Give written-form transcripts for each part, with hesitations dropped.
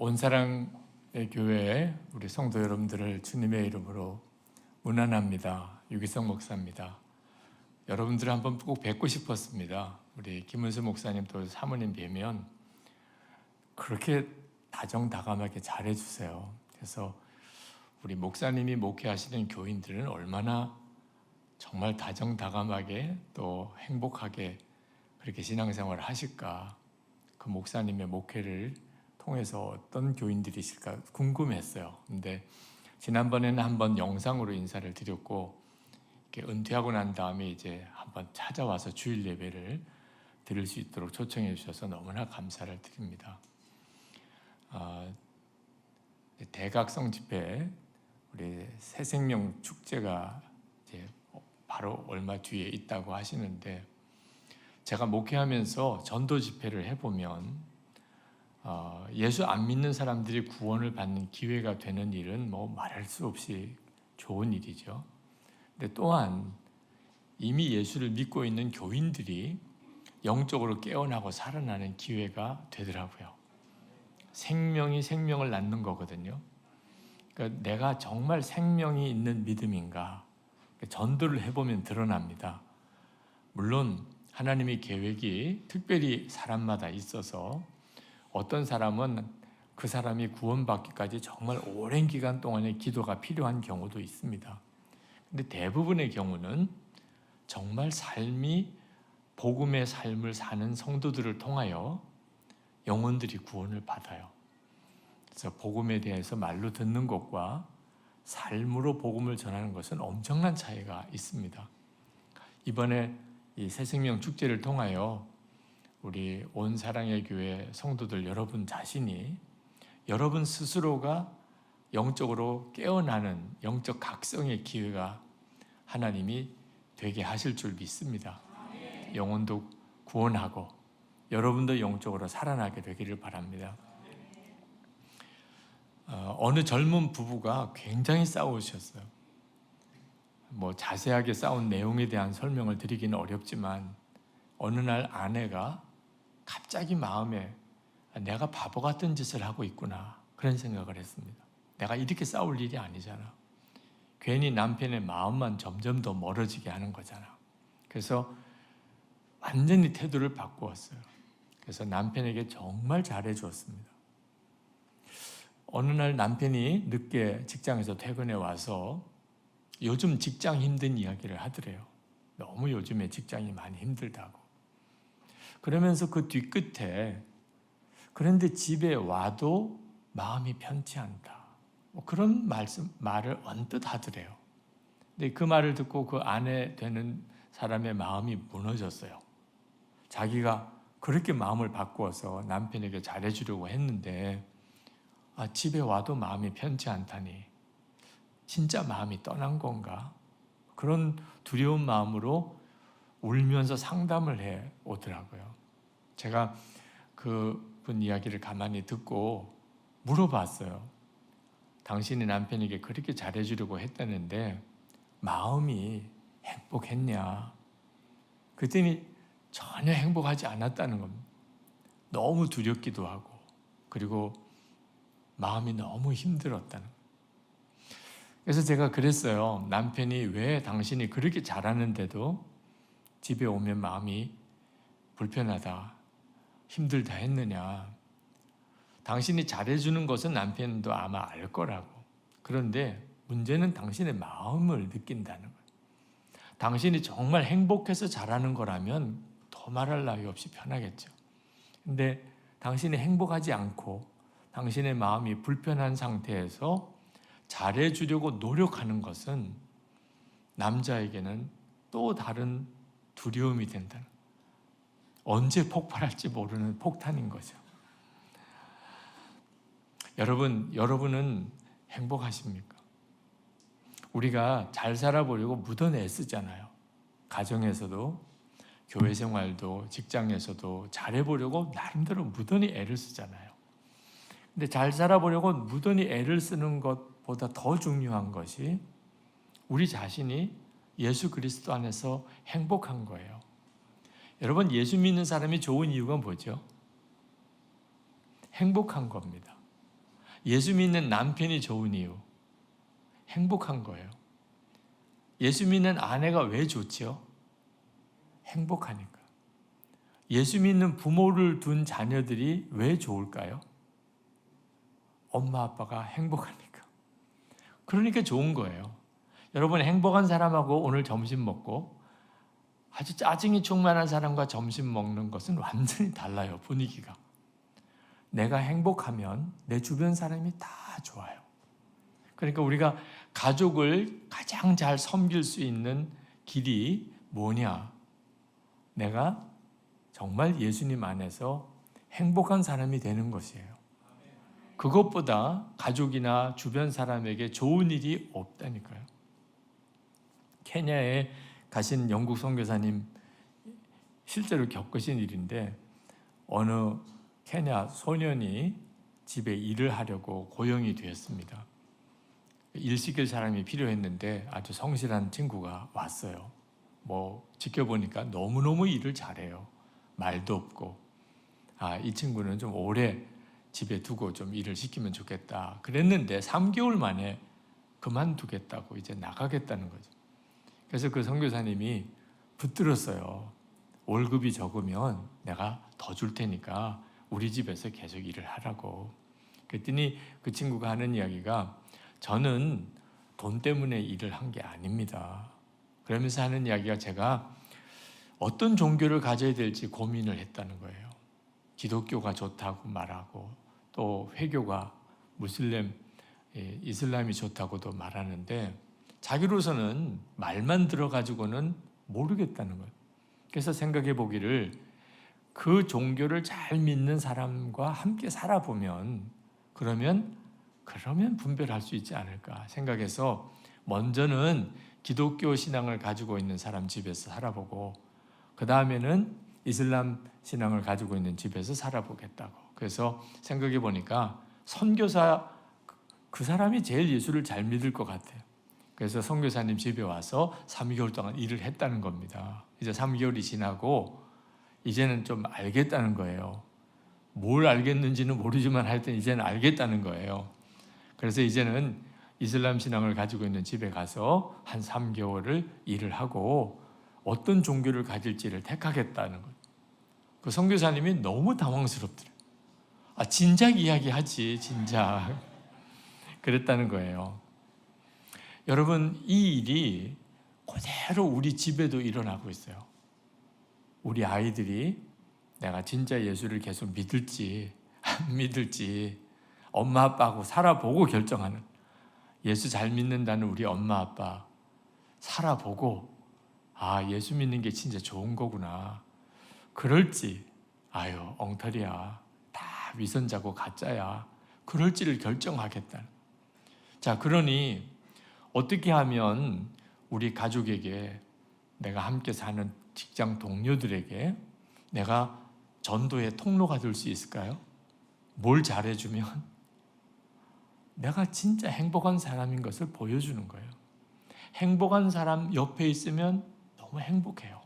온사랑의 교회 우리 성도 여러분들을 주님의 이름으로 문안합니다. 유기성 목사입니다. 여러분들을 한번 꼭 뵙고 싶었습니다. 우리 김은수 목사님 또 사모님 뵈면 그렇게 다정다감하게 잘해주세요. 그래서 우리 목사님이 목회하시는 교인들은 얼마나 정말 다정다감하게 또 행복하게 그렇게 신앙생활을 하실까, 그 목사님의 목회를 통해서 어떤 교인들이 있을까 궁금했어요. 근데 지난번에는 한번 영상으로 인사를 드렸고, 이렇게 은퇴하고 난 다음에 이제 한번 찾아와서 주일 예배를 드릴 수 있도록 초청해 주셔서 너무나 감사를 드립니다. 대각성 집회, 우리 새생명 축제가 이제 바로 얼마 뒤에 있다고 하시는데, 제가 목회하면서 전도 집회를 해보면 예수 안 믿는 사람들이 구원을 받는 기회가 되는 일은 뭐 말할 수 없이 좋은 일이죠. 근데 또한 이미 예수를 믿고 있는 교인들이 영적으로 깨어나고 살아나는 기회가 되더라고요. 생명이 생명을 낳는 거거든요. 그러니까 내가 정말 생명이 있는 믿음인가, 전도를 해보면 드러납니다. 물론 하나님의 계획이 특별히 사람마다 있어서 어떤 사람은 그 사람이 구원받기까지 정말 오랜 기간 동안의 기도가 필요한 경우도 있습니다. 근데 대부분의 경우는 정말 삶이 복음의 삶을 사는 성도들을 통하여 영혼들이 구원을 받아요. 그래서 복음에 대해서 말로 듣는 것과 삶으로 복음을 전하는 것은 엄청난 차이가 있습니다. 이번에 이 새생명 축제를 통하여 우리 온 사랑의 교회 성도들 여러분 자신이, 여러분 스스로가 영적으로 깨어나는 영적 각성의 기회가 하나님이 되게 하실 줄 믿습니다. 영혼도 구원하고 여러분도 영적으로 살아나게 되기를 바랍니다. 어느 젊은 부부가 굉장히 싸우셨어요. 뭐 자세하게 싸운 내용에 대한 설명을 드리기는 어렵지만, 어느 날 아내가 갑자기 마음에 내가 바보 같은 짓을 하고 있구나, 그런 생각을 했습니다. 내가 이렇게 싸울 일이 아니잖아. 괜히 남편의 마음만 점점 더 멀어지게 하는 거잖아. 그래서 완전히 태도를 바꾸었어요. 그래서 남편에게 정말 잘해 주었습니다. 어느 날 남편이 늦게 직장에서 퇴근해 와서 요즘 직장 힘든 이야기를 하더래요. 너무 요즘에 직장이 많이 힘들다고. 그러면서 그 뒤끝에 그런데 집에 와도 마음이 편치 않다, 뭐 그런 말을 언뜻 하더래요. 근데 그 말을 듣고 그 아내 되는 사람의 마음이 무너졌어요. 자기가 그렇게 마음을 바꾸어서 남편에게 잘해주려고 했는데 집에 와도 마음이 편치 않다니 진짜 마음이 떠난 건가? 그런 두려운 마음으로 울면서 상담을 해 오더라고요. 제가 그분 이야기를 가만히 듣고 물어봤어요. 당신이 남편에게 그렇게 잘해주려고 했다는데 마음이 행복했냐? 그랬더니 전혀 행복하지 않았다는 겁니다. 너무 두렵기도 하고, 그리고 마음이 너무 힘들었다는 거예요. 그래서 제가 그랬어요. 남편이 왜 당신이 그렇게 잘하는데도 집에 오면 마음이 불편하다, 힘들다 했느냐. 당신이 잘해주는 것은 남편도 아마 알 거라고. 그런데 문제는 당신의 마음을 느낀다는 거예요. 당신이 정말 행복해서 잘하는 거라면 더 말할 나위 없이 편하겠죠. 근데 당신이 행복하지 않고 당신의 마음이 불편한 상태에서 잘해주려고 노력하는 것은 남자에게는 또 다른 두려움이 된다는, 언제 폭발할지 모르는 폭탄인 거죠. 여러분은 행복하십니까? 우리가 잘 살아보려고 무던 애쓰잖아요. 가정에서도, 교회 생활도, 직장에서도 잘해보려고 나름대로 무던히 애를 쓰잖아요. 근데 잘 살아보려고 무던히 애를 쓰는 것보다 더 중요한 것이 우리 자신이 예수 그리스도 안에서 행복한 거예요. 여러분, 예수 믿는 사람이 좋은 이유가 뭐죠? 행복한 겁니다. 예수 믿는 남편이 좋은 이유, 행복한 거예요. 예수 믿는 아내가 왜 좋지요? 행복하니까. 예수 믿는 부모를 둔 자녀들이 왜 좋을까요? 엄마 아빠가 행복하니까. 그러니까 좋은 거예요. 여러분, 행복한 사람하고 오늘 점심 먹고 아주 짜증이 충만한 사람과 점심 먹는 것은 완전히 달라요. 분위기가. 내가 행복하면 내 주변 사람이 다 좋아요. 그러니까 우리가 가족을 가장 잘 섬길 수 있는 길이 뭐냐? 내가 정말 예수님 안에서 행복한 사람이 되는 것이에요. 그것보다 가족이나 주변 사람에게 좋은 일이 없다니까요. 케냐에 가신 영국 선교사님 실제로 겪으신 일인데, 어느 케냐 소년이 집에 일을 하려고 고용이 되었습니다. 일 시킬 사람이 필요했는데 아주 성실한 친구가 왔어요. 지켜보니까 너무너무 일을 잘해요. 말도 없고, 이 친구는 좀 오래 집에 두고 좀 일을 시키면 좋겠다 그랬는데 3개월 만에 그만두겠다고 이제 나가겠다는 거죠. 그래서 그 선교사님이 붙들었어요. 월급이 적으면 내가 더 줄 테니까 우리 집에서 계속 일을 하라고. 그랬더니 그 친구가 하는 이야기가, 저는 돈 때문에 일을 한 게 아닙니다. 그러면서 하는 이야기가, 제가 어떤 종교를 가져야 될지 고민을 했다는 거예요. 기독교가 좋다고 말하고, 또 회교가 무슬림, 이슬람이 좋다고도 말하는데 자기로서는 말만 들어가지고는 모르겠다는 거예요. 그래서 생각해 보기를, 그 종교를 잘 믿는 사람과 함께 살아보면 그러면 분별할 수 있지 않을까 생각해서 먼저는 기독교 신앙을 가지고 있는 사람 집에서 살아보고, 그 다음에는 이슬람 신앙을 가지고 있는 집에서 살아보겠다고. 그래서 생각해 보니까 선교사, 그 사람이 제일 예수를 잘 믿을 것 같아요. 그래서 선교사님 집에 와서 3개월 동안 일을 했다는 겁니다. 이제 3개월이 지나고 이제는 좀 알겠다는 거예요. 뭘 알겠는지는 모르지만 하여튼 이제는 알겠다는 거예요. 그래서 이제는 이슬람 신앙을 가지고 있는 집에 가서 한 3개월을 일을 하고 어떤 종교를 가질지를 택하겠다는 거예요. 그 선교사님이 너무 당황스럽더래요. 진작 이야기하지, 진작. 그랬다는 거예요. 여러분, 이 일이 그대로 우리 집에도 일어나고 있어요. 우리 아이들이 내가 진짜 예수를 계속 믿을지 안 믿을지 엄마 아빠하고 살아보고 결정하는, 예수 잘 믿는다는 우리 엄마 아빠 살아보고, 예수 믿는 게 진짜 좋은 거구나, 그럴지 엉터리야, 다 위선자고 가짜야, 그럴지를 결정하겠다. 자, 그러니 어떻게 하면 우리 가족에게, 내가 함께 사는 직장 동료들에게 내가 전도의 통로가 될 수 있을까요? 뭘 잘해주면? 내가 진짜 행복한 사람인 것을 보여주는 거예요. 행복한 사람 옆에 있으면 너무 행복해요.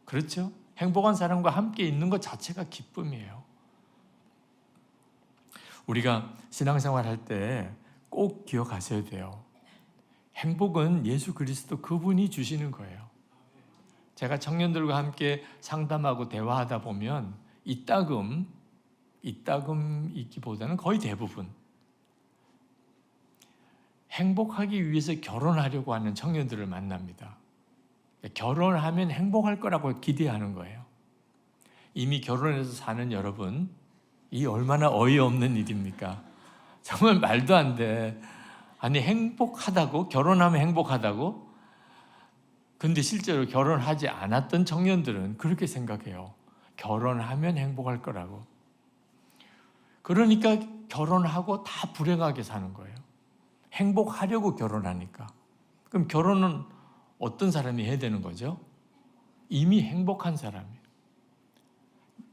그렇죠? 행복한 사람과 함께 있는 것 자체가 기쁨이에요. 우리가 신앙생활 할 때 꼭 기억하셔야 돼요. 행복은 예수 그리스도 그분이 주시는 거예요. 제가 청년들과 함께 상담하고 대화하다 보면 이따금 있기보다는 거의 대부분 행복하기 위해서 결혼하려고 하는 청년들을 만납니다. 결혼하면 행복할 거라고 기대하는 거예요. 이미 결혼해서 사는 여러분, 이 얼마나 어이없는 일입니까? 정말 말도 안 돼. 행복하다고? 결혼하면 행복하다고? 근데 실제로 결혼하지 않았던 청년들은 그렇게 생각해요. 결혼하면 행복할 거라고. 그러니까 결혼하고 다 불행하게 사는 거예요. 행복하려고 결혼하니까. 그럼 결혼은 어떤 사람이 해야 되는 거죠? 이미 행복한 사람이에요.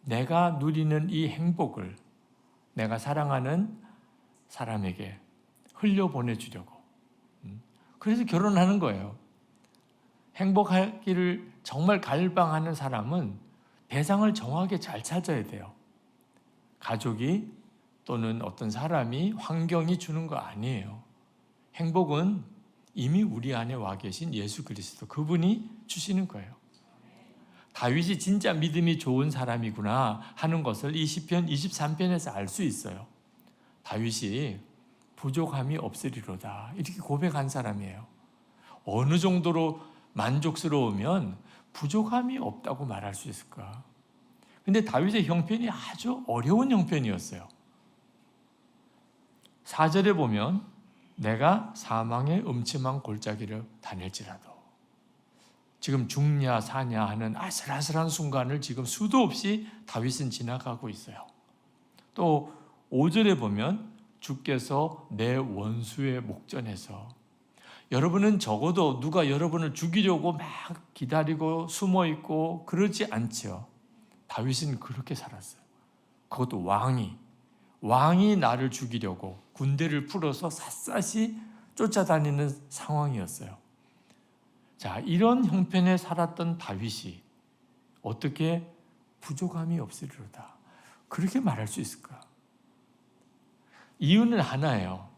내가 누리는 이 행복을 내가 사랑하는 사람에게 흘려보내주려고. 그래서 결혼하는 거예요. 행복하기를 정말 갈망하는 사람은 대상을 정확하게 잘 찾아야 돼요. 가족이, 또는 어떤 사람이, 환경이 주는 거 아니에요. 행복은 이미 우리 안에 와 계신 예수 그리스도, 그분이 주시는 거예요. 다윗이 진짜 믿음이 좋은 사람이구나 하는 것을 이 시편 23편에서 알 수 있어요. 다윗이 부족함이 없으리로다 이렇게 고백한 사람이에요. 어느 정도로 만족스러우면 부족함이 없다고 말할 수 있을까? 근데 다윗의 형편이 아주 어려운 형편이었어요. 4절에 보면 내가 사망의 음침한 골짜기를 다닐지라도, 지금 죽냐 사냐 하는 아슬아슬한 순간을 지금 수도 없이 다윗은 지나가고 있어요. 또 5절에 보면 주께서 내 원수의 목전에서, 여러분은 적어도 누가 여러분을 죽이려고 막 기다리고 숨어 있고 그러지 않죠. 다윗은 그렇게 살았어요. 그것도 왕이 나를 죽이려고 군대를 풀어서 샅샅이 쫓아다니는 상황이었어요. 자, 이런 형편에 살았던 다윗이 어떻게 부족함이 없으리로다 그렇게 말할 수 있을까? 이유는 하나예요.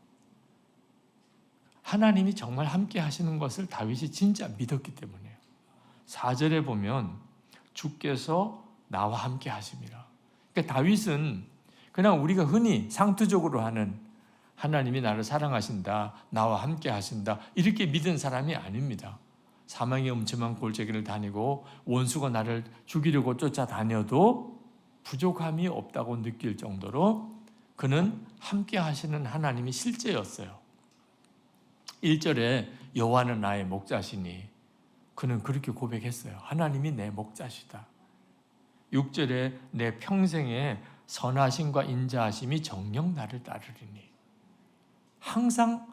하나님이 정말 함께 하시는 것을 다윗이 진짜 믿었기 때문이에요. 4절에 보면 주께서 나와 함께 하심이라. 그러니까 다윗은 그냥 우리가 흔히 상투적으로 하는 하나님이 나를 사랑하신다, 나와 함께 하신다 이렇게 믿은 사람이 아닙니다. 사망의 음침한 골짜기를 다니고 원수가 나를 죽이려고 쫓아다녀도 부족함이 없다고 느낄 정도로 그는 함께 하시는 하나님이 실제였어요. 1절에 여호와는 나의 목자시니, 그는 그렇게 고백했어요. 하나님이 내 목자시다. 6절에 내 평생에 선하심과 인자하심이 정녕 나를 따르리니, 항상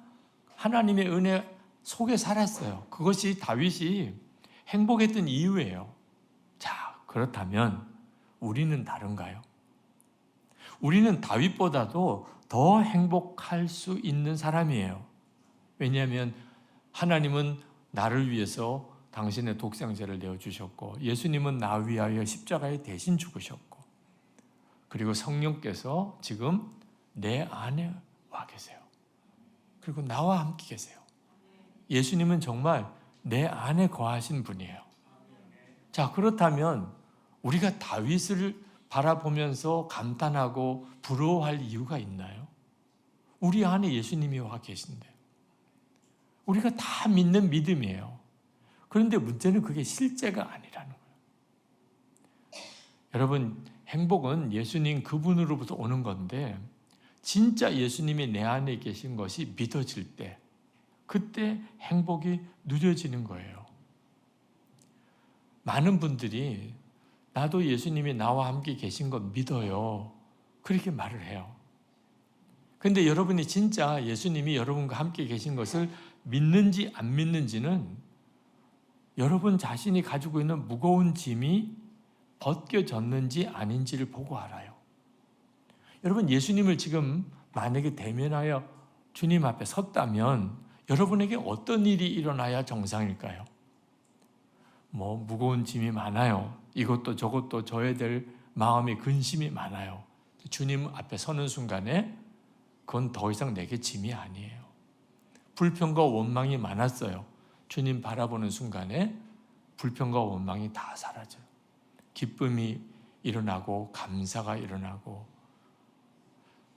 하나님의 은혜 속에 살았어요. 그것이 다윗이 행복했던 이유예요. 자, 그렇다면 우리는 다른가요? 우리는 다윗보다도 더 행복할 수 있는 사람이에요. 왜냐하면 하나님은 나를 위해서 당신의 독생자를 내어주셨고, 예수님은 나 위하여 십자가에 대신 죽으셨고, 그리고 성령께서 지금 내 안에 와 계세요. 그리고 나와 함께 계세요. 예수님은 정말 내 안에 거하신 분이에요. 자, 그렇다면 우리가 다윗을 바라보면서 감탄하고 부러워할 이유가 있나요? 우리 안에 예수님이 와 계신데 우리가 다 믿는 믿음이에요. 그런데 문제는 그게 실제가 아니라는 거예요. 여러분, 행복은 예수님 그분으로부터 오는 건데 진짜 예수님이 내 안에 계신 것이 믿어질 때, 그때 행복이 누려지는 거예요. 많은 분들이 나도 예수님이 나와 함께 계신 것 믿어요, 그렇게 말을 해요. 그런데 여러분이 진짜 예수님이 여러분과 함께 계신 것을 믿는지 안 믿는지는 여러분 자신이 가지고 있는 무거운 짐이 벗겨졌는지 아닌지를 보고 알아요. 여러분, 예수님을 지금 만약에 대면하여 주님 앞에 섰다면 여러분에게 어떤 일이 일어나야 정상일까요? 무거운 짐이 많아요. 이것도 저것도 져야 될 마음의 근심이 많아요. 주님 앞에 서는 순간에 그건 더 이상 내게 짐이 아니에요. 불평과 원망이 많았어요. 주님 바라보는 순간에 불평과 원망이 다 사라져요. 기쁨이 일어나고 감사가 일어나고.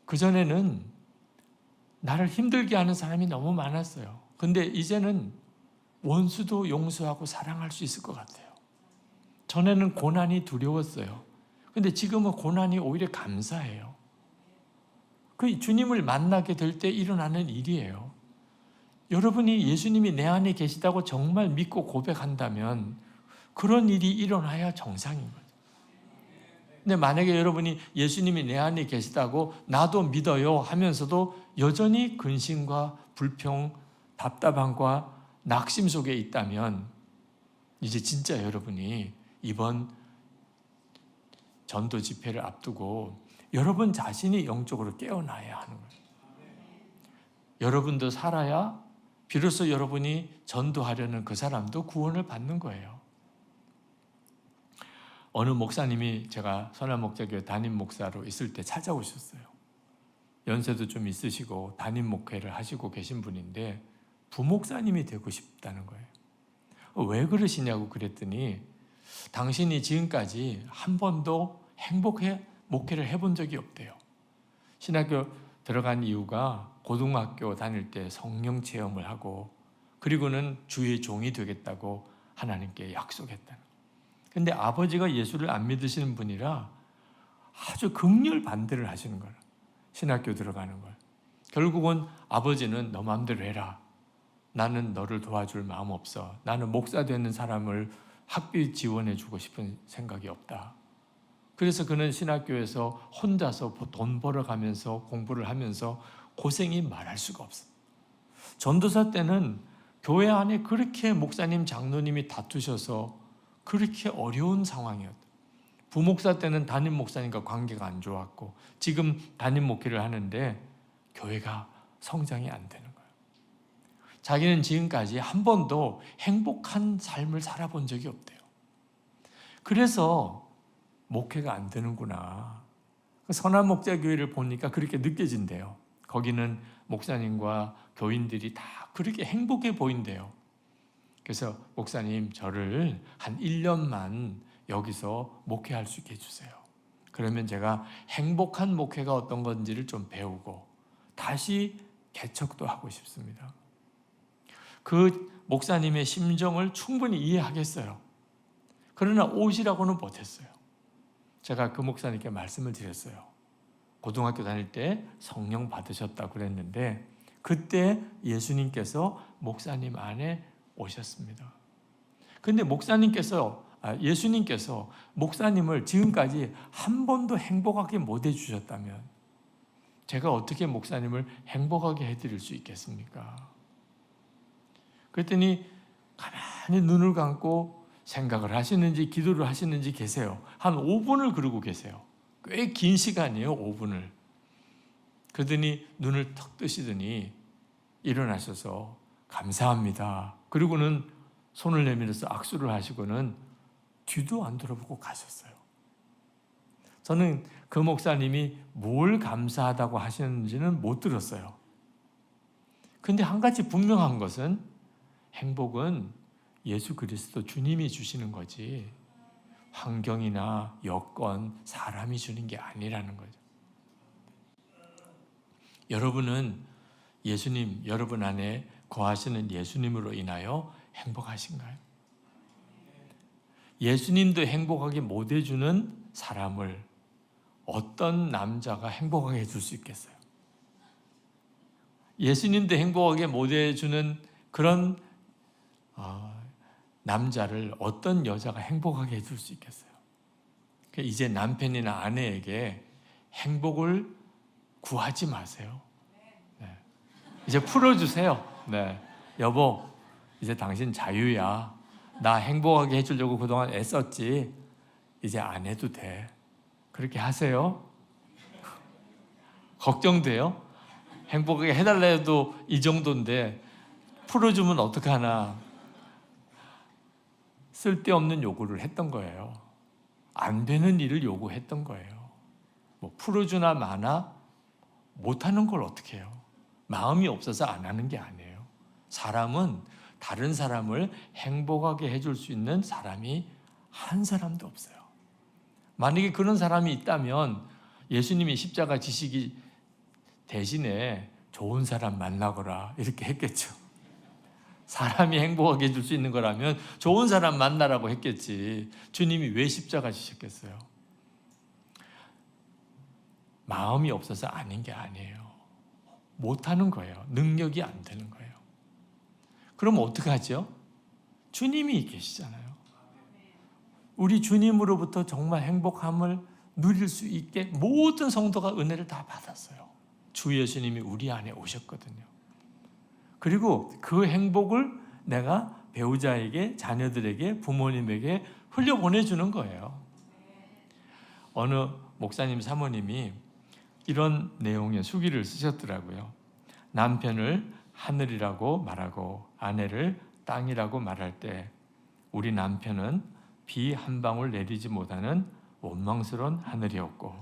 그전에는 나를 힘들게 하는 사람이 너무 많았어요. 근데 이제는 원수도 용서하고 사랑할 수 있을 것 같아요. 전에는 고난이 두려웠어요. 근데 지금은 고난이 오히려 감사해요. 그 주님을 만나게 될 때 일어나는 일이에요. 여러분이 예수님이 내 안에 계시다고 정말 믿고 고백한다면 그런 일이 일어나야 정상인 거죠. 근데 만약에 여러분이 예수님이 내 안에 계시다고 나도 믿어요 하면서도 여전히 근심과 불평, 답답함과 낙심 속에 있다면 이제 진짜 여러분이 이번 전도 집회를 앞두고 여러분 자신이 영적으로 깨어나야 하는 거예요. 여러분도 살아야 비로소 여러분이 전도하려는 그 사람도 구원을 받는 거예요. 어느 목사님이 제가 선한 목자교회 담임 목사로 있을 때 찾아오셨어요. 연세도 좀 있으시고 담임 목회를 하시고 계신 분인데 부목사님이 되고 싶다는 거예요. 왜 그러시냐고 그랬더니 당신이 지금까지 한 번도 행복해 목회를 해본 적이 없대요. 신학교 들어간 이유가 고등학교 다닐 때 성령 체험을 하고 그리고는 주의 종이 되겠다고 하나님께 약속했다는 거예요. 근데 아버지가 예수를 안 믿으시는 분이라 아주 극렬 반대를 하시는 거예요. 신학교 들어가는 걸. 결국은 아버지는 너 마음대로 해라. 나는 너를 도와줄 마음 없어. 나는 목사 되는 사람을 학비 지원해 주고 싶은 생각이 없다. 그래서 그는 신학교에서 혼자서 돈 벌어가면서 공부를 하면서 고생이 말할 수가 없어. 전도사 때는 교회 안에 그렇게 목사님, 장로님이 다투셔서 그렇게 어려운 상황이었다. 부목사 때는 담임 목사님과 관계가 안 좋았고 지금 담임 목회를 하는데 교회가 성장이 안 되는 거예요. 자기는 지금까지 한 번도 행복한 삶을 살아본 적이 없대요. 그래서 목회가 안 되는구나. 선한 목자교회를 보니까 그렇게 느껴진대요. 거기는 목사님과 교인들이 다 그렇게 행복해 보인대요. 그래서 목사님 저를 한 1년만 여기서 목회할 수 있게 해주세요. 그러면 제가 행복한 목회가 어떤 건지를 좀 배우고 다시 개척도 하고 싶습니다. 그 목사님의 심정을 충분히 이해하겠어요. 그러나 오시라고는 못했어요. 제가 그 목사님께 말씀을 드렸어요. 고등학교 다닐 때 성령 받으셨다고 그랬는데 그때 예수님께서 목사님 안에 오셨습니다. 근데 예수님께서 목사님을 지금까지 한 번도 행복하게 못 해주셨다면 제가 어떻게 목사님을 행복하게 해드릴 수 있겠습니까? 그랬더니 가만히 눈을 감고 생각을 하시는지 기도를 하시는지 계세요. 한 5분을 그러고 계세요. 꽤 긴 시간이에요. 5분을. 그러더니 눈을 턱 뜨시더니 일어나셔서 감사합니다. 그리고는 손을 내밀어서 악수를 하시고는 뒤도 안 돌아보고 가셨어요. 저는 그 목사님이 뭘 감사하다고 하시는지는 못 들었어요. 근데 한 가지 분명한 것은 행복은 예수 그리스도 주님이 주시는 거지 환경이나 여건, 사람이 주는 게 아니라는 거죠. 여러분은 예수님, 여러분 안에 거하시는 예수님으로 인하여 행복하신가요? 예수님도 행복하게 못 해주는 사람을 어떤 남자가 행복하게 해줄 수 있겠어요? 예수님도 행복하게 못 해주는 그런 남자를 어떤 여자가 행복하게 해줄 수 있겠어요? 이제 남편이나 아내에게 행복을 구하지 마세요. 네. 이제 풀어주세요. 네. 여보, 이제 당신 자유야. 나 행복하게 해주려고 그동안 애썼지. 이제 안 해도 돼. 그렇게 하세요. 걱정돼요? 행복하게 해달라 해도 이 정도인데 풀어주면 어떡하나. 쓸데없는 요구를 했던 거예요. 안 되는 일을 요구했던 거예요. 뭐 풀어주나 마나 못하는 걸 어떻게 해요? 마음이 없어서 안 하는 게 아니에요. 사람은 다른 사람을 행복하게 해줄 수 있는 사람이 한 사람도 없어요. 만약에 그런 사람이 있다면 예수님이 십자가 지시기 대신에 좋은 사람 만나거라 이렇게 했겠죠. 사람이 행복하게 해줄 수 있는 거라면 좋은 사람 만나라고 했겠지. 주님이 왜 십자가 지셨겠어요? 마음이 없어서 아닌 게 아니에요. 못하는 거예요. 능력이 안 되는 거예요. 그럼 어떻게 하죠? 주님이 계시잖아요. 우리 주님으로부터 정말 행복함을 누릴 수 있게 모든 성도가 은혜를 다 받았어요. 주 예수님이 우리 안에 오셨거든요. 그리고 그 행복을 내가 배우자에게, 자녀들에게, 부모님에게 흘려보내주는 거예요. 어느 목사님 사모님이 이런 내용의 수기를 쓰셨더라고요. 남편을 하늘이라고 말하고 아내를 땅이라고 말할 때 우리 남편은 비 한 방울 내리지 못하는 원망스러운 하늘이었고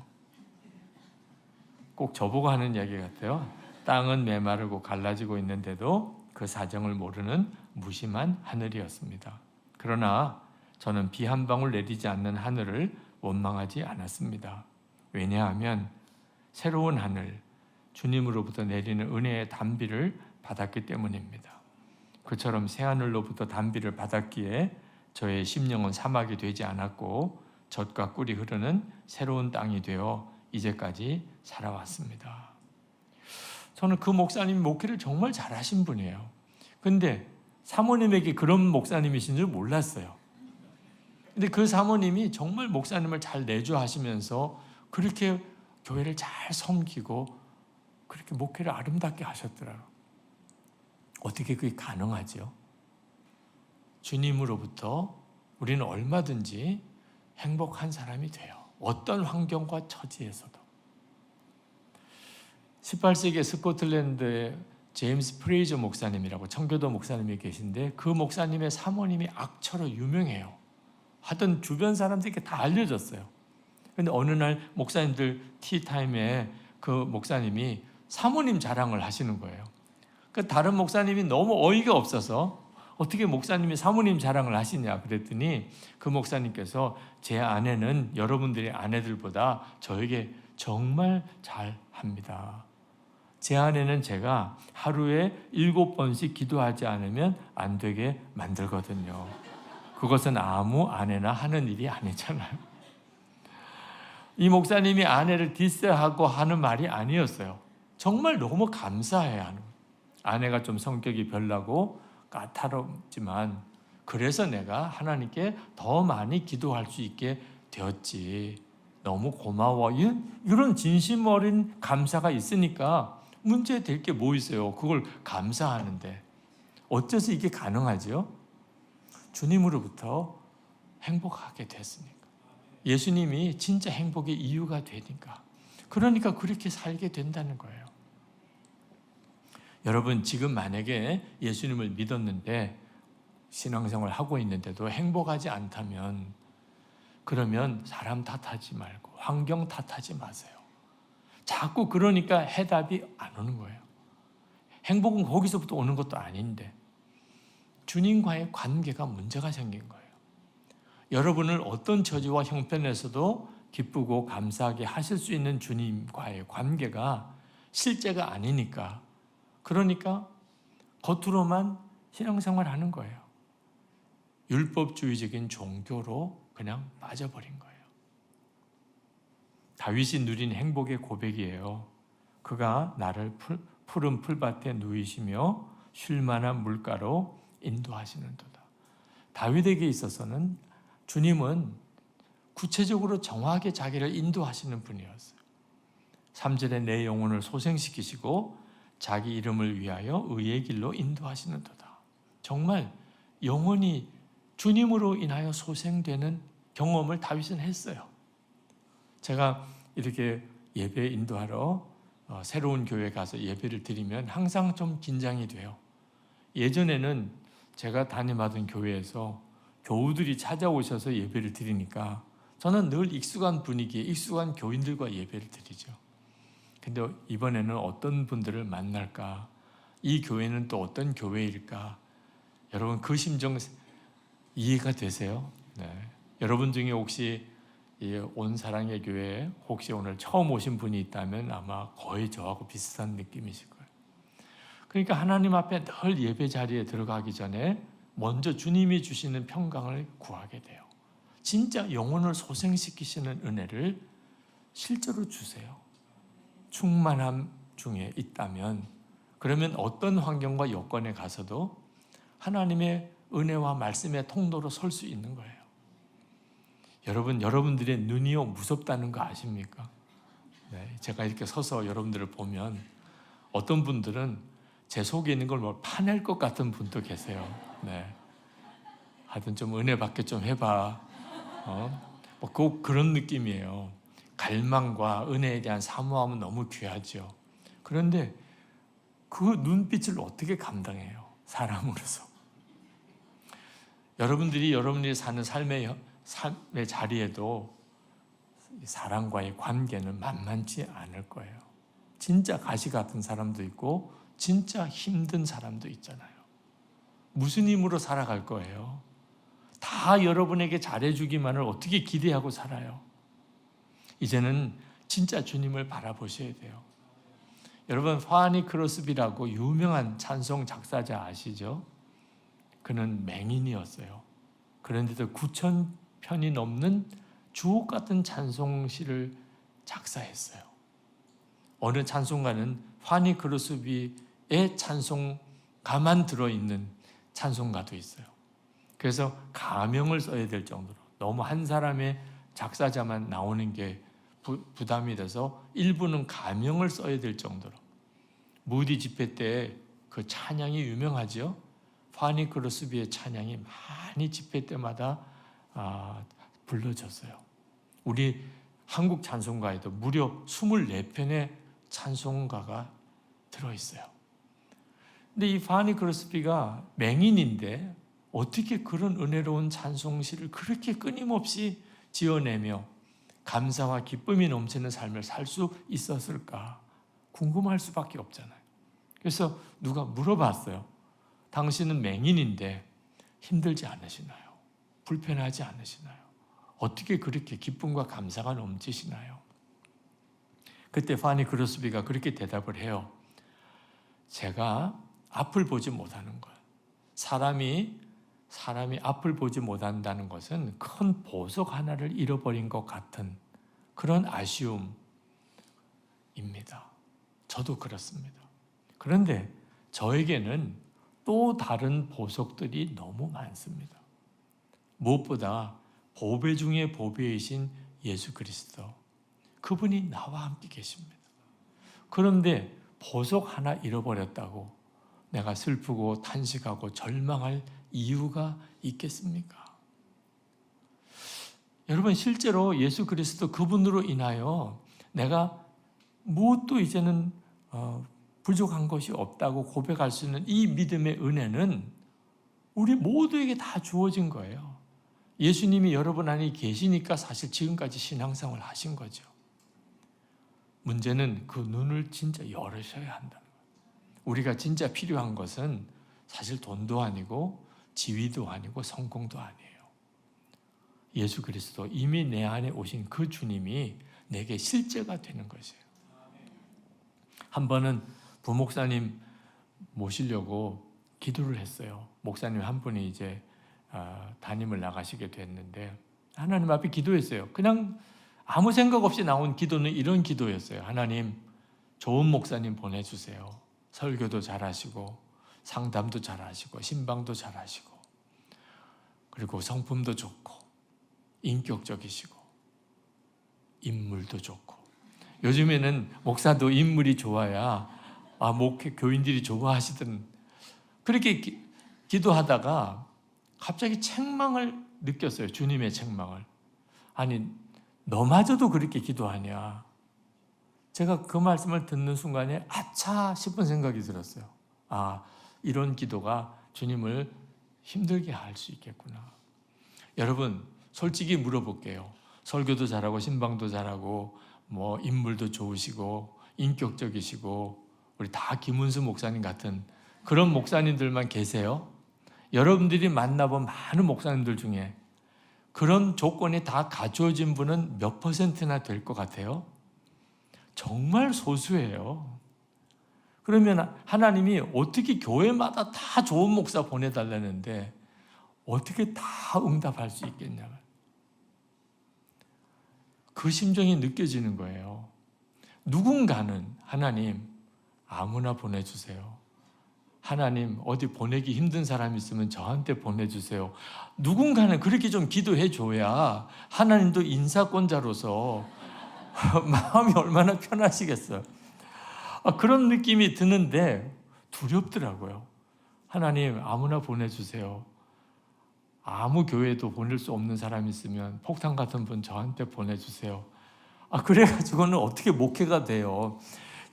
꼭 저보고 하는 이야기 같아요. 땅은 메마르고 갈라지고 있는데도 그 사정을 모르는 무심한 하늘이었습니다. 그러나 저는 비 한 방울 내리지 않는 하늘을 원망하지 않았습니다. 왜냐하면 새로운 하늘, 주님으로부터 내리는 은혜의 단비를 받았기 때문입니다. 그처럼 새하늘로부터 단비를 받았기에 저의 심령은 사막이 되지 않았고 젖과 꿀이 흐르는 새로운 땅이 되어 이제까지 살아왔습니다. 저는 그 목사님 목회를 정말 잘하신 분이에요. 근데 사모님에게 그런 목사님이신 줄 몰랐어요. 근데 그 사모님이 정말 목사님을 잘 내조하시면서 그렇게 교회를 잘 섬기고 그렇게 목회를 아름답게 하셨더라고요. 어떻게 그게 가능하죠? 주님으로부터 우리는 얼마든지 행복한 사람이 돼요. 어떤 환경과 처지에서도. 18세기 스코틀랜드의 제임스 프레이저 목사님이라고 청교도 목사님이 계신데 그 목사님의 사모님이 악처로 유명해요. 하여튼 주변 사람들에게 다 알려졌어요. 근데 어느 날 목사님들 티타임에 그 목사님이 사모님 자랑을 하시는 거예요. 그 다른 목사님이 너무 어이가 없어서 어떻게 목사님이 사모님 자랑을 하시냐 그랬더니 그 목사님께서 제 아내는 여러분들의 아내들보다 저에게 정말 잘합니다. 제 아내는 제가 하루에 7번씩 기도하지 않으면 안 되게 만들거든요. 그것은 아무 아내나 하는 일이 아니잖아요. 이 목사님이 아내를 디스하고 하는 말이 아니었어요. 정말 너무 감사해야 하는 거예요. 아내가 좀 성격이 별나고 까다롭지만 그래서 내가 하나님께 더 많이 기도할 수 있게 되었지. 너무 고마워. 이런 진심 어린 감사가 있으니까 문제 될 게 뭐 있어요. 그걸 감사하는데 어째서 이게 가능하죠? 주님으로부터 행복하게 됐으니까. 예수님이 진짜 행복의 이유가 되니까. 그러니까 그렇게 살게 된다는 거예요. 여러분 지금 만약에 예수님을 믿었는데 신앙생활을 하고 있는데도 행복하지 않다면 그러면 사람 탓하지 말고 환경 탓하지 마세요. 자꾸 그러니까 해답이 안 오는 거예요. 행복은 거기서부터 오는 것도 아닌데 주님과의 관계가 문제가 생긴 거예요. 여러분을 어떤 처지와 형편에서도 기쁘고 감사하게 하실 수 있는 주님과의 관계가 실제가 아니니까 그러니까 겉으로만 신앙생활 하는 거예요. 율법주의적인 종교로 그냥 빠져버린 거예요. 다윗이 누린 행복의 고백이에요. 그가 나를 푸른 풀밭에 누이시며 쉴만한 물가로 인도하시는도다. 다윗에게 있어서는 주님은 구체적으로 정확하게 자기를 인도하시는 분이었어요. 3절에 내 영혼을 소생시키시고 자기 이름을 위하여 의의 길로 인도하시는도다. 정말 영혼이 주님으로 인하여 소생되는 경험을 다윗은 했어요. 제가 이렇게 예배 인도하러 새로운 교회 가서 예배를 드리면 항상 좀 긴장이 돼요. 예전에는 제가 담임하던 교회에서 교우들이 찾아오셔서 예배를 드리니까 저는 늘 익숙한 분위기에 익숙한 교인들과 예배를 드리죠. 근데 이번에는 어떤 분들을 만날까? 이 교회는 또 어떤 교회일까? 여러분 그 심정 이해가 되세요? 네. 여러분 중에 혹시 온 사랑의 교회에 혹시 오늘 처음 오신 분이 있다면 아마 거의 저하고 비슷한 느낌이실 거예요. 그러니까 하나님 앞에 늘 예배 자리에 들어가기 전에 먼저 주님이 주시는 평강을 구하게 돼요. 진짜 영혼을 소생시키시는 은혜를 실제로 주세요. 충만함 중에 있다면 그러면 어떤 환경과 여건에 가서도 하나님의 은혜와 말씀의 통로로 설 수 있는 거예요. 여러분, 여러분들의 눈이요 무섭다는 거 아십니까? 네, 제가 이렇게 서서 여러분들을 보면 어떤 분들은 제 속에 있는 걸 뭐 파낼 것 같은 분도 계세요. 네, 하여튼 좀 은혜 받게 좀 해봐. 꼭 그런 느낌이에요. 갈망과 은혜에 대한 사모함은 너무 귀하죠. 그런데 그 눈빛을 어떻게 감당해요? 사람으로서. 여러분들이 사는 삶의 자리에도 사람과의 관계는 만만치 않을 거예요. 진짜 가시 같은 사람도 있고 진짜 힘든 사람도 있잖아요. 무슨 힘으로 살아갈 거예요? 다 여러분에게 잘해주기만을 어떻게 기대하고 살아요? 이제는 진짜 주님을 바라보셔야 돼요. 여러분, 파니 크로스비라고 유명한 찬송 작사자 아시죠? 그는 맹인이었어요. 그런데도 9,000편이 넘는 주옥 같은 찬송시를 작사했어요. 어느 찬송가는 파니 크로스비의 찬송가만 들어있는 찬송가도 있어요. 그래서 가명을 써야 될 정도로 너무 한 사람의 작사자만 나오는 게 부담이 돼서 일부는 가명을 써야 될 정도로 무디 집회 때 그 찬양이 유명하죠. 파니 크로스비의 찬양이 많이 집회 때마다 불러졌어요. 우리 한국 찬송가에도 무려 24편의 찬송가가 들어있어요. 근데 이 파니 크로스비가 맹인인데 어떻게 그런 은혜로운 찬송시를 그렇게 끊임없이 지어내며 감사와 기쁨이 넘치는 삶을 살 수 있었을까? 궁금할 수밖에 없잖아요. 그래서 누가 물어봤어요. 당신은 맹인인데 힘들지 않으시나요? 불편하지 않으시나요? 어떻게 그렇게 기쁨과 감사가 넘치시나요? 그때 파니 크로스비가 그렇게 대답을 해요. 제가 앞을 보지 못하는 거예요. 사람이 앞을 보지 못한다는 것은 큰 보석 하나를 잃어버린 것 같은 그런 아쉬움입니다. 저도 그렇습니다. 그런데 저에게는 또 다른 보석들이 너무 많습니다. 무엇보다 보배 중에 보배이신 예수 그리스도, 그분이 나와 함께 계십니다. 그런데 보석 하나 잃어버렸다고 내가 슬프고 탄식하고 절망할 이유가 있겠습니까? 여러분, 실제로 예수 그리스도 그분으로 인하여 내가 무엇도 이제는 부족한 것이 없다고 고백할 수 있는 이 믿음의 은혜는 우리 모두에게 다 주어진 거예요. 예수님이 여러분 안에 계시니까 사실 지금까지 신앙생활을 하신 거죠. 문제는 그 눈을 진짜 열으셔야 한다는 거예요. 우리가 진짜 필요한 것은 사실 돈도 아니고 지위도 아니고 성공도 아니에요. 예수 그리스도, 이미 내 안에 오신 그 주님이 내게 실제가 되는 것이에요. 한 번은 부목사님 모시려고 기도를 했어요. 목사님 한 분이 이제 담임을 나가시게 됐는데 하나님 앞에 기도했어요. 그냥 아무 생각 없이 나온 기도는 이런 기도였어요. 하나님, 좋은 목사님 보내주세요. 설교도 잘하시고 상담도 잘하시고 신방도 잘하시고 그리고 성품도 좋고 인격적이시고 인물도 좋고, 요즘에는 목사도 인물이 좋아야 목회 교인들이 좋아하시던, 그렇게 기도하다가 갑자기 책망을 느꼈어요. 주님의 책망을. 아니, 너마저도 그렇게 기도하냐. 제가 그 말씀을 듣는 순간에 아차 싶은 생각이 들었어요. 이런 기도가 주님을 힘들게 할 수 있겠구나. 여러분, 솔직히 물어볼게요. 설교도 잘하고 신방도 잘하고 뭐 인물도 좋으시고 인격적이시고 우리 다 김은수 목사님 같은 그런 목사님들만 계세요? 여러분들이 만나본 많은 목사님들 중에 그런 조건이 다 갖추어진 분은 몇 퍼센트나 될 것 같아요? 정말 소수예요. 그러면 하나님이 어떻게 교회마다 다 좋은 목사 보내달라는데 어떻게 다 응답할 수 있겠냐면, 그 심정이 느껴지는 거예요. 누군가는 하나님 아무나 보내주세요. 하나님 어디 보내기 힘든 사람 있으면 저한테 보내주세요. 누군가는 그렇게 좀 기도해 줘야 하나님도 인사권자로서 마음이 얼마나 편하시겠어요. 그런 느낌이 드는데 두렵더라고요. 하나님 아무나 보내주세요. 아무 교회도 보낼 수 없는 사람 있으면 폭탄 같은 분 저한테 보내주세요. 그래가지고는 어떻게 목회가 돼요.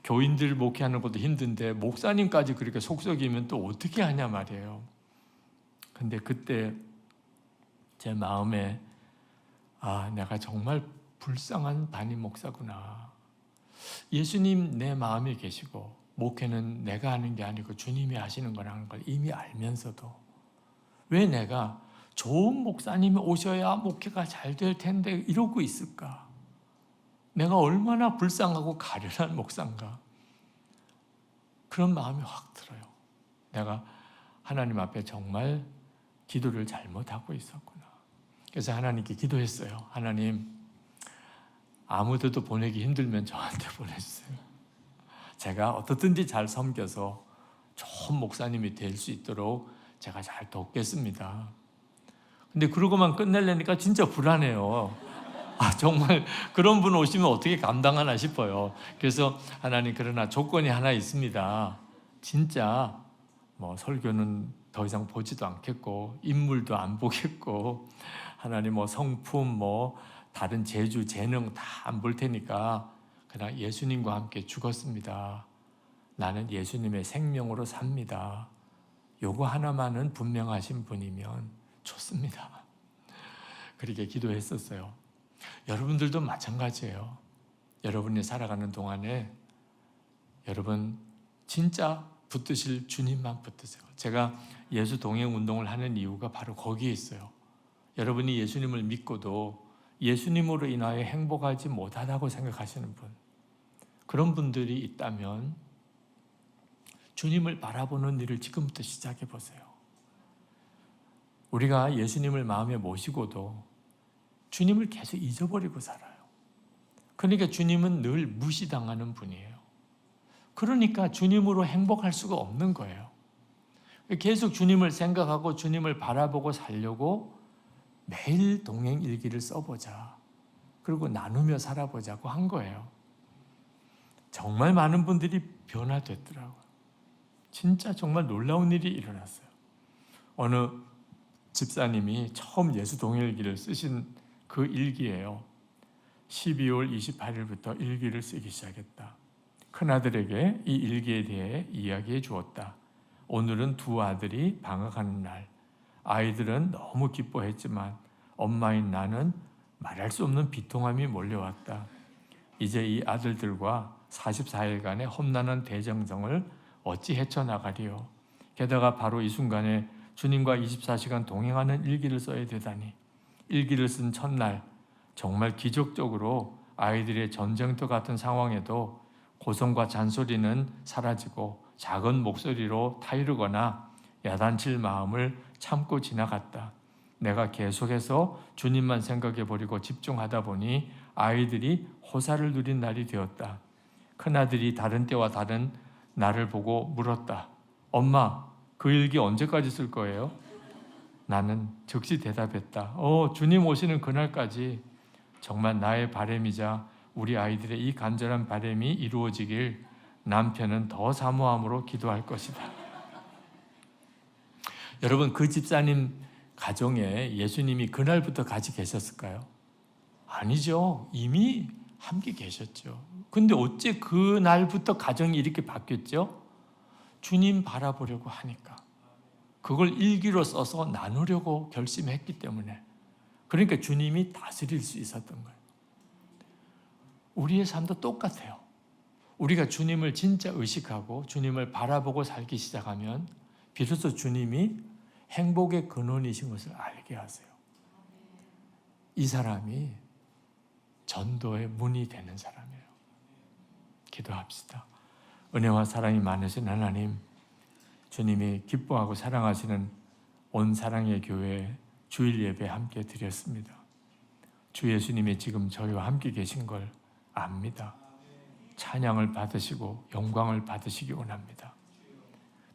교인들 목회하는 것도 힘든데 목사님까지 그렇게 속썩이면 또 어떻게 하냐 말이에요. 근데 그때 제 마음에 내가 정말 불쌍한 담임 목사구나. 예수님 내 마음에 계시고 목회는 내가 하는 게 아니고 주님이 하시는 거라는 걸 이미 알면서도 왜 내가 좋은 목사님이 오셔야 목회가 잘 될 텐데 이러고 있을까? 내가 얼마나 불쌍하고 가련한 목사인가? 그런 마음이 확 들어요. 내가 하나님 앞에 정말 기도를 잘못하고 있었구나. 그래서 하나님께 기도했어요. 하나님, 아무데도 보내기 힘들면 저한테 보내주세요. 제가 어떻든지 잘 섬겨서 좋은 목사님이 될 수 있도록 제가 잘 돕겠습니다. 근데 그러고만 끝내려니까 진짜 불안해요. 정말 그런 분 오시면 어떻게 감당하나 싶어요. 그래서 하나님, 그러나 조건이 하나 있습니다. 진짜 설교는 더 이상 보지도 않겠고 인물도 안 보겠고 하나님 성품 다른 재주 재능 다 안 볼 테니까 그냥 예수님과 함께 죽었습니다. 나는 예수님의 생명으로 삽니다. 요거 하나만은 분명하신 분이면 좋습니다. 그렇게 기도했었어요. 여러분들도 마찬가지예요. 여러분이 살아가는 동안에 여러분 진짜 붙드실 주님만 붙드세요. 제가 예수 동행 운동을 하는 이유가 바로 거기에 있어요. 여러분이 예수님을 믿고도 예수님으로 인하여 행복하지 못하다고 생각하시는 분, 그런 분들이 있다면 주님을 바라보는 일을 지금부터 시작해 보세요. 우리가 예수님을 마음에 모시고도 주님을 계속 잊어버리고 살아요. 그러니까 주님은 늘 무시당하는 분이에요. 그러니까 주님으로 행복할 수가 없는 거예요. 계속 주님을 생각하고 주님을 바라보고 살려고 매일 동행 일기를 써보자. 그리고 나누며 살아보자고 한 거예요. 정말 많은 분들이 변화됐더라고요. 진짜 정말 놀라운 일이 일어났어요. 어느 집사님이 처음 예수 동행일기를 쓰신 그 일기예요. 12월 28일부터 일기를 쓰기 시작했다. 큰아들에게 이 일기에 대해 이야기해 주었다. 오늘은 두 아들이 방학하는 날. 아이들은 너무 기뻐했지만 엄마인 나는 말할 수 없는 비통함이 몰려왔다. 이제 이 아들들과 44일간의 험난한 대정정을 어찌 헤쳐나가리요. 게다가 바로 이 순간에 주님과 24시간 동행하는 일기를 써야 되다니. 일기를 쓴 첫날 정말 기적적으로 아이들의 전쟁터 같은 상황에도 고성과 잔소리는 사라지고 작은 목소리로 타이르거나 야단칠 마음을 참고 지나갔다. 내가 계속해서 주님만 생각해버리고 집중하다 보니 아이들이 호사를 누린 날이 되었다. 큰아들이 다른 때와 다른 나를 보고 물었다. 엄마, 그 일기 언제까지 쓸 거예요? 나는 즉시 대답했다. 주님 오시는 그날까지. 정말 나의 바람이자 우리 아이들의 이 간절한 바람이 이루어지길 남편은 더 사모함으로 기도할 것이다. 여러분, 그 집사님 가정에 예수님이 그날부터 같이 계셨을까요? 아니죠. 이미 함께 계셨죠. 근데 어째 그날부터 가정이 이렇게 바뀌었죠? 주님 바라보려고 하니까. 그걸 일기로 써서 나누려고 결심했기 때문에. 그러니까 주님이 다스릴 수 있었던 거예요. 우리의 삶도 똑같아요. 우리가 주님을 진짜 의식하고 주님을 바라보고 살기 시작하면 비로소 주님이 행복의 근원이신 것을 알게 하세요. 이 사람이 전도의 문이 되는 사람이에요. 기도합시다. 은혜와 사랑이 많으신 하나님, 주님이 기뻐하고 사랑하시는 온 사랑의 교회 주일 예배 함께 드렸습니다. 주 예수님이 지금 저희와 함께 계신 걸 압니다. 찬양을 받으시고 영광을 받으시기 원합니다.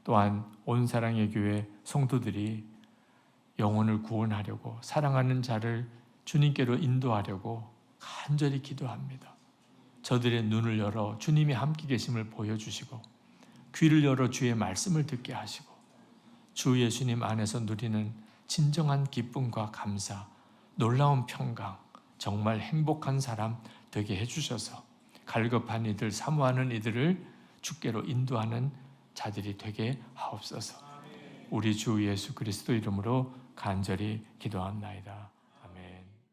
또한 온 사랑의 교회 성도들이 영혼을 구원하려고 사랑하는 자를 주님께로 인도하려고 간절히 기도합니다. 저들의 눈을 열어 주님이 함께 계심을 보여주시고 귀를 열어 주의 말씀을 듣게 하시고 주 예수님 안에서 누리는 진정한 기쁨과 감사, 놀라운 평강, 정말 행복한 사람 되게 해주셔서 갈급한 이들, 사모하는 이들을 주께로 인도하는 자들이 되게 하옵소서. 우리 주 예수 그리스도 이름으로 간절히 기도합나이다.